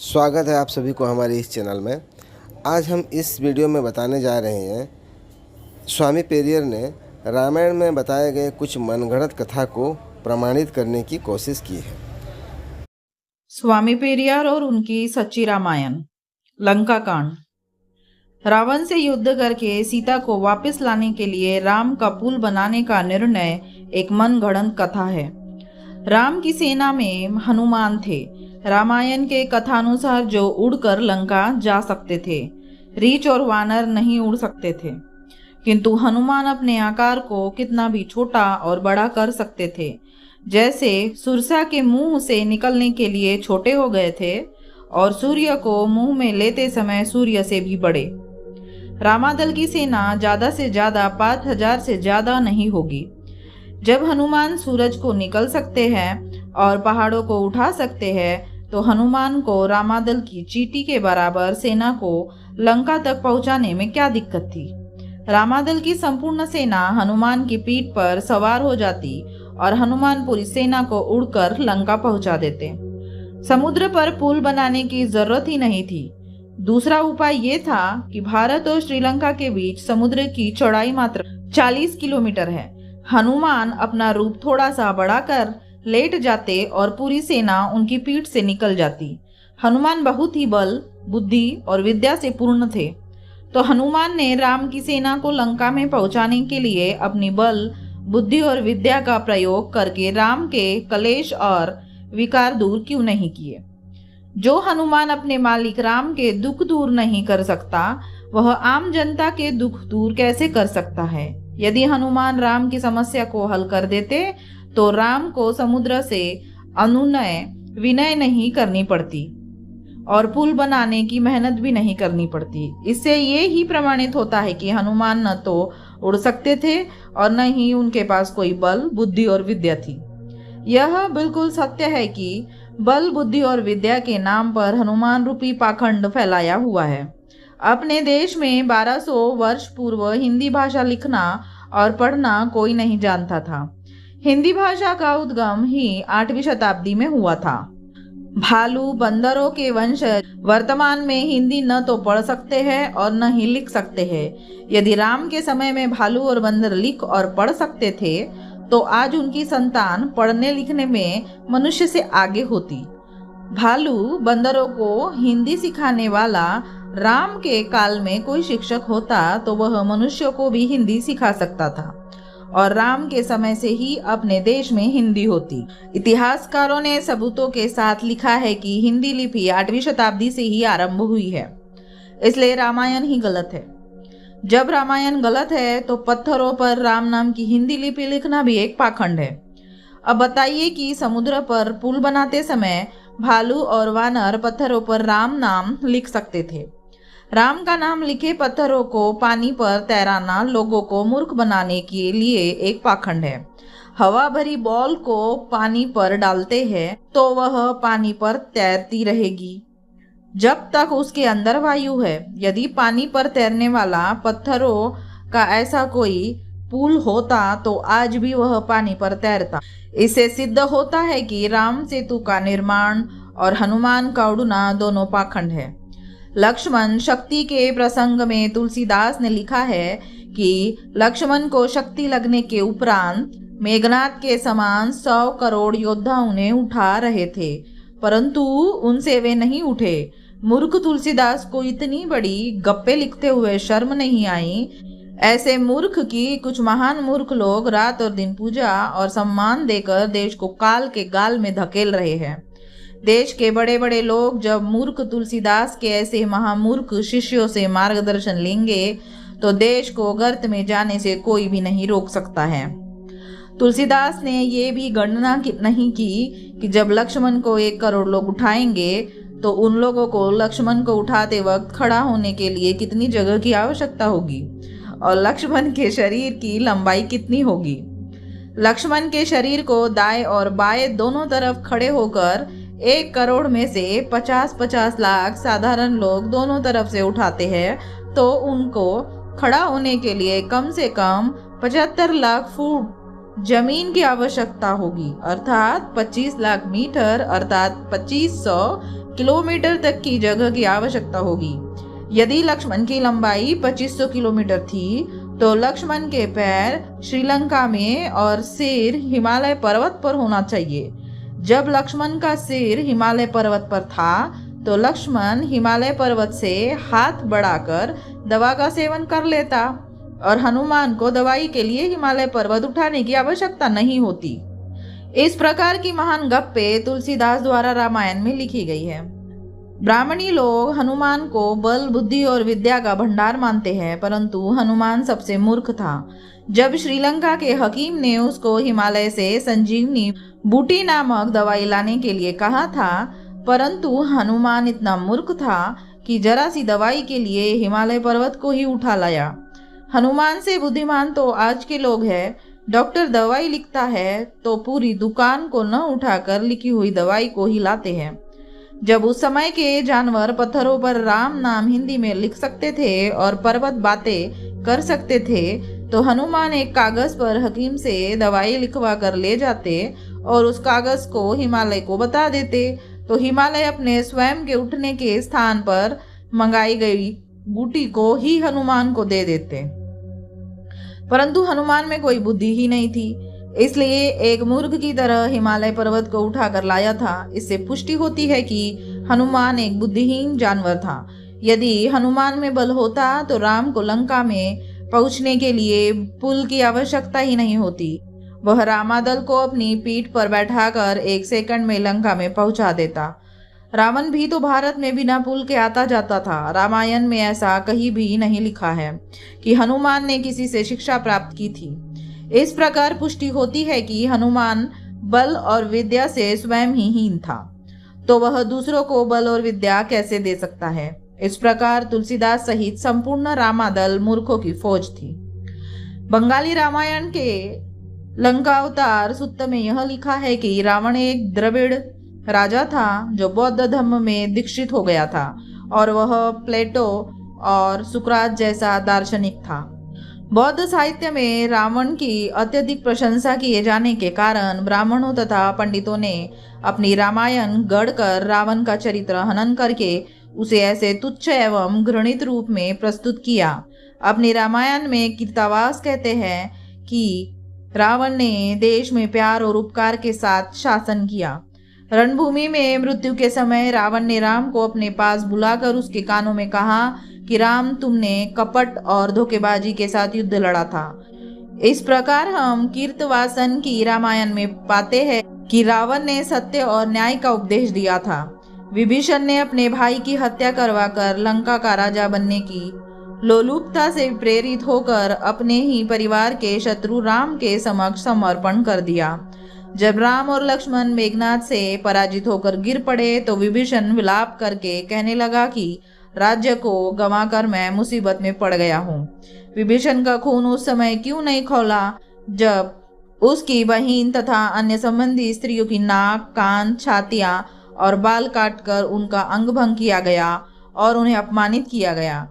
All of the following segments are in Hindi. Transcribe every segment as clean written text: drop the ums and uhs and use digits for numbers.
स्वागत है आप सभी को हमारे इस चैनल में। आज हम इस वीडियो में बताने जा रहे हैं स्वामी पेरियर ने रामायण में बताए गए कुछ मनगढ़ंत कथा को प्रमाणित करने की कोशिश की है। स्वामी पेरियार और उनकी सच्ची रामायण। लंका कांड। रावण से युद्ध करके सीता को वापस लाने के लिए राम का पुल बनाने का निर्णय एक मनगढ़ंत कथा है। राम की सेना में हनुमान थे। रामायण के कथानुसार जो उड़कर लंका जा सकते थे। रीछ और वानर नहीं उड़ सकते थे, किंतु हनुमान अपने आकार को कितना भी छोटा और बड़ा कर सकते थे, जैसे सुरसा के मुंह से निकलने के लिए छोटे हो गए थे और सूर्य को मुंह में लेते समय सूर्य से भी बड़े। रामादल की सेना ज्यादा से ज्यादा 5000 से ज्यादा नहीं होगी। जब हनुमान सूरज को निकल सकते हैं और पहाड़ों को उठा सकते हैं, तो हनुमान को रामादल की चींटी के बराबर सेना को लंका तक पहुंचाने में क्या दिक्कत थी। रामादल की संपूर्ण सेना हनुमान की पीठ पर सवार हो जाती और हनुमान पूरी सेना को उड़कर लंका पहुंचा देते। समुद्र पर पुल बनाने की जरूरत ही नहीं थी। दूसरा उपाय ये था कि भारत और श्रीलंका के बीच समुद्र की चौड़ाई मात्र 40 किलोमीटर है। हनुमान अपना रूप थोड़ा सा बढ़ाकर लेट जाते और पूरी सेना उनकी पीठ से निकल जाती। हनुमान बहुत ही बल, बुद्धि और विद्या से पूर्ण थे, तो हनुमान ने राम की सेना को लंका में पहुंचाने के लिए अपनी बल, बुद्धि और विद्या का प्रयोग करके राम के कलेश और विकार दूर क्यों नहीं किए। जो हनुमान अपने मालिक राम के दुख दूर नहीं कर सकता, वह आम जनता के दुख दूर कैसे कर सकता है। यदि हनुमान राम की समस्या को हल कर देते, तो राम को समुद्र से अनुनय विनय नहीं करनी पड़ती और पुल बनाने की मेहनत भी नहीं करनी पड़ती। इससे ये ही प्रमाणित होता है कि हनुमान न तो उड़ सकते थे और न ही उनके पास कोई बल, बुद्धि और विद्या थी। यह बिल्कुल सत्य है कि बल, बुद्धि और विद्या के नाम पर हनुमान रूपी पाखंड फैलाया हुआ है। अपने देश में 1200 वर्ष पूर्व हिंदी भाषा लिखना और पढ़ना कोई नहीं जानता था। हिंदी भाषा का उद्गम ही 8वीं शताब्दी में हुआ था। भालू, बंदरों के वंशज वर्तमान में हिंदी न तो पढ़ सकते हैं और न ही लिख सकते हैं। यदि राम के समय में भालू और बंदर लिख और पढ़ सकते थे, तो आज उनकी संतान पढ़ने लिखने में मनुष्य से आगे होती। भालू बंदरों को हिंदी सिखाने वाला राम के काल में कोई शिक्षक होता, तो वह मनुष्यों को भी हिंदी सिखा सकता था और राम के समय से ही अपने देश में हिंदी होती। इतिहासकारों ने सबूतों के साथ लिखा है कि हिंदी लिपि 8वीं शताब्दी से ही आरंभ हुई है, इसलिए रामायण ही गलत है। जब रामायण गलत है, तो पत्थरों पर राम नाम की हिंदी लिपि लिखना भी एक पाखंड है। अब बताइए कि समुद्र पर पुल बनाते समय भालू और वानर पत्थरों पर राम नाम लिख सकते थे। राम का नाम लिखे पत्थरों को पानी पर तैराना लोगों को मूर्ख बनाने के लिए एक पाखंड है। हवा भरी बॉल को पानी पर डालते हैं तो वह पानी पर तैरती रहेगी जब तक उसके अंदर वायु है। यदि पानी पर तैरने वाला पत्थरों का ऐसा कोई पुल होता, तो आज भी वह पानी पर तैरता। इससे सिद्ध होता है कि राम सेतु का निर्माण और हनुमान का उड़ना दोनों पाखंड है। लक्ष्मण शक्ति के प्रसंग में तुलसीदास ने लिखा है कि लक्ष्मण को शक्ति लगने के उपरांत मेघनाद के समान 100 करोड़ योद्धा उन्हें उठा रहे थे, परंतु उनसे वे नहीं उठे। मूर्ख तुलसीदास को इतनी बड़ी गप्पे लिखते हुए शर्म नहीं आई। ऐसे मूर्ख की कुछ महान मूर्ख लोग रात और दिन पूजा और सम्मान देकर देश को काल के गाल में धकेल रहे हैं। देश के बड़े बड़े लोग जब मूर्ख तुलसीदास के ऐसे महामूर्ख शिष्यों से मार्गदर्शन लेंगे, तो देश को गर्त में जाने से कोई भी नहीं रोक सकता है। तुलसीदास ने ये भी गणना नहीं की कि जब लक्ष्मण को 1 करोड़ लोग उठाएंगे, तो उन लोगों को लक्ष्मण को उठाते वक्त खड़ा होने के लिए कितनी जगह की आवश्यकता होगी और लक्ष्मण के शरीर की लंबाई कितनी होगी। लक्ष्मण के शरीर को दाएं और बाएं दोनों तरफ खड़े होकर 1 करोड़ में से 50-50 लाख साधारण लोग दोनों तरफ से उठाते हैं, तो उनको खड़ा होने के लिए कम से कम 75 लाख फुट जमीन की आवश्यकता होगी, अर्थात 25 लाख मीटर अर्थात 2500 किलोमीटर तक की जगह की आवश्यकता होगी। यदि लक्ष्मण की लंबाई 2500 किलोमीटर थी तो लक्ष्मण के पैर श्रीलंका में और सिर हिमालय पर्वत पर होना चाहिए। जब लक्ष्मण का सिर हिमालय पर्वत पर था तो लक्ष्मण हिमालय पर्वत से हाथ बढ़ाकर दवा का सेवन कर लेता और हनुमान को दवाई के लिए हिमालय पर्वत उठाने की आवश्यकता नहीं होती। इस प्रकार की महान गप्पे तुलसीदास द्वारा रामायण में लिखी गई है। ब्राह्मणी लोग हनुमान को बल, बुद्धि और विद्या का भंडार मानते हैं, परंतु हनुमान सबसे मूर्ख था। जब श्रीलंका के हकीम ने उसको हिमालय से संजीवनी बूटी नामक दवाई लाने के लिए कहा था, परंतु हनुमान इतना मूर्ख था कि जरा सी दवाई के लिए हिमालय पर्वत को ही उठा लाया। हनुमान से बुद्धिमान तो आज के लोग हैं। डॉक्टर दवाई लिखता है तो पूरी दुकान को न उठाकर लिखी हुई दवाई को ही लाते हैं। जब उस समय के जानवर पत्थरों पर राम नाम हिंदी में लिख सकते थे और पर्वत बातें कर सकते थे, तो हनुमान एक कागज पर हकीम से दवाई लिखवा कर ले जाते और उस कागज को हिमालय को बता देते, तो हिमालय अपने स्वयं के उठने के स्थान पर मंगाई गई बूटी को ही हनुमान को दे देते। परंतु हनुमान में कोई बुद्धि ही नहीं थी, इसलिए एक मूर्ख की तरह हिमालय पर्वत को उठाकर लाया था। इससे पुष्टि होती है कि हनुमान एक बुद्धिहीन जानवर था। यदि हनुमान में बल होता तो राम को लंका में पहुंचने के लिए पुल की आवश्यकता ही नहीं होती। वह रामादल को अपनी पीठ पर बैठाकर 1 सेकंड में लंका में पहुंचा देता। रावण भी तो भारत में बिना पुल के आता जाता था। रामायण में ऐसा कहीं भी नहीं लिखा है कि हनुमान ने किसी से शिक्षा प्राप्त की थी। इस प्रकार पुष्टि होती है कि हनुमान बल और विद्या से स्वयं ही हीन था, तो वह दूसरों को बल और विद्या कैसे दे सकता है। इस प्रकार तुलसीदास सहित संपूर्ण रामादल मूर्खों की फौज थी। बंगाली रामायण के लंकावतार सूक्त में यह लिखा है कि रावण एक द्रविड़ राजा था जो बौद्ध धर्म में दीक्षित हो गया था और वह प्लेटो और सुकरात जैसा दार्शनिक था। बौद्ध साहित्य में रावण की अत्यधिक प्रशंसा किए जाने के कारण ब्राह्मणों तथा पंडितों ने अपनी रामायण गढ़कर रावण का चरित्र हनन करके उसे ऐसे तुच्छ एवं घृणित रूप में प्रस्तुत किया। अपनी रामायण में कीर्तावास कहते हैं कि रावण ने देश में प्यार और उपकार के साथ शासन किया। रणभूमि में मृत्यु के समय रावण ने राम को अपने पास बुलाकर उसके कानों में कहा कि राम, तुमने कपट और धोखेबाजी के साथ युद्ध लड़ा था। इस प्रकार हम कीर्तवासन की रामायण में पाते हैं कि रावण ने सत्य और न्याय का उपदेश दिया था। विभीषण ने अपने भाई की हत्या करवाकर लंका का राजा बनने की लोलुपता से प्रेरित होकर अपने ही परिवार के शत्रु राम के समक्ष समर्पण कर दिया। जब राम और लक्ष्मण मेघनाद से पराजित होकर गिर पड़े तो विभीषण विलाप करके कहने लगा कि राज्य को गंवाकर मैं मुसीबत में पड़ गया हूँ। विभीषण का खून उस समय क्यों नहीं खौला जब उसकी बहन तथा अन्य संबंधी स्त्रियों की नाक, कान, छातियां और बाल काटकर उनका अंग भंग किया गया और उन्हें अपमानित किया गया।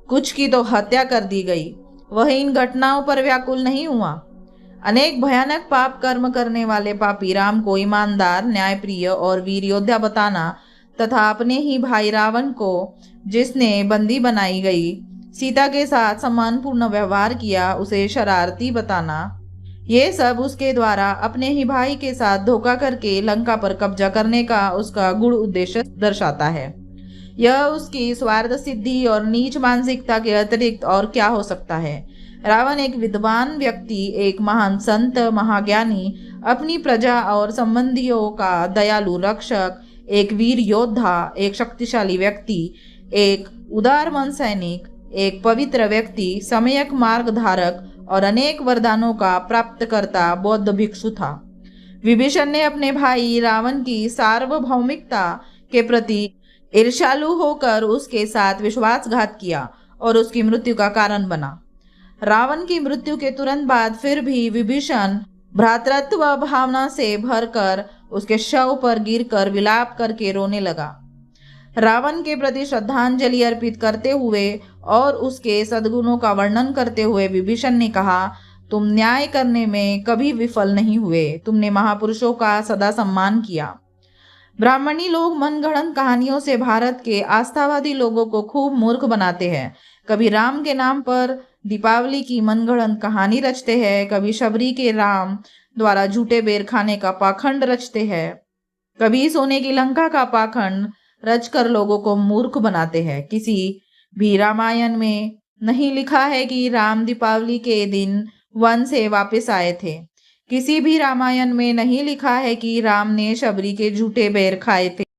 कुछ की तो हत्या कर दी गई। वह इन घटनाओं पर व्याकुल नहीं हुआ। अनेक भयानक पाप कर्म करने वाले पापी राम को ईमानदार, न्यायप्रिय और वीर योद्धा बताना तथा अपने ही भाई रावण को, जिसने बंदी बनाई गई सीता के साथ सम्मानपूर्ण व्यवहार किया, उसे शरारती बताना, ये सब उसके द्वारा अपने ही भाई के साथ धोखा करके लंका पर कब्जा करने का उसका गूढ़ उद्देश्य दर्शाता है। यह उसकी स्वार्थ सिद्धि और नीच मानसिकता के अतिरिक्त और क्या हो सकता है। रावण एक विद्वान व्यक्ति, एक महान संत, महाज्ञानी, अपनी प्रजा और संबंधियों का दयालु रक्षक, एक वीर योद्धा, एक शक्तिशाली व्यक्ति, एक उदारमन सैनिक, एक पवित्र व्यक्ति, सम्यक मार्गधारक और अनेक वरदानों का प्राप्तकर्ता बौद्ध भिक्षु था। विभीषण ने अपने भाई रावण की सार्वभौमिकता के प्रति ईर्ष्यालु होकर उसके साथ विश्वासघात किया और उसकी मृत्यु का कारण बना। रावण की मृत्यु के तुरंत बाद फिर भी विभीषण भ्रातृत्व भावना से भरकर उसके शव पर गिरकर विलाप करके रोने लगा। रावण के प्रति श्रद्धांजलि अर्पित करते हुए और उसके सद्गुणों का वर्णन करते हुए विभीषण ने कहा, तुम न्याय करने में कभी विफल नहीं हुए। तुमने महापुरुषों का सदा सम्मान किया। ब्राह्मणी लोग मनगढ़ंत कहानियों से भारत के आस्थावादी लोगों को खूब मूर्ख बनाते हैं। कभी राम के नाम पर दीपावली की मनगढ़ंत कहानी रचते हैं, कभी शबरी के राम द्वारा झूठे बेर खाने का पाखंड रचते हैं, कभी सोने की लंका का पाखंड रचकर लोगों को मूर्ख बनाते हैं। किसी भी रामायण में नहीं लिखा है कि राम दीपावली के दिन वन से वापस आए थे। किसी भी रामायण में नहीं लिखा है कि राम ने शबरी के झूठे बेर खाए थे।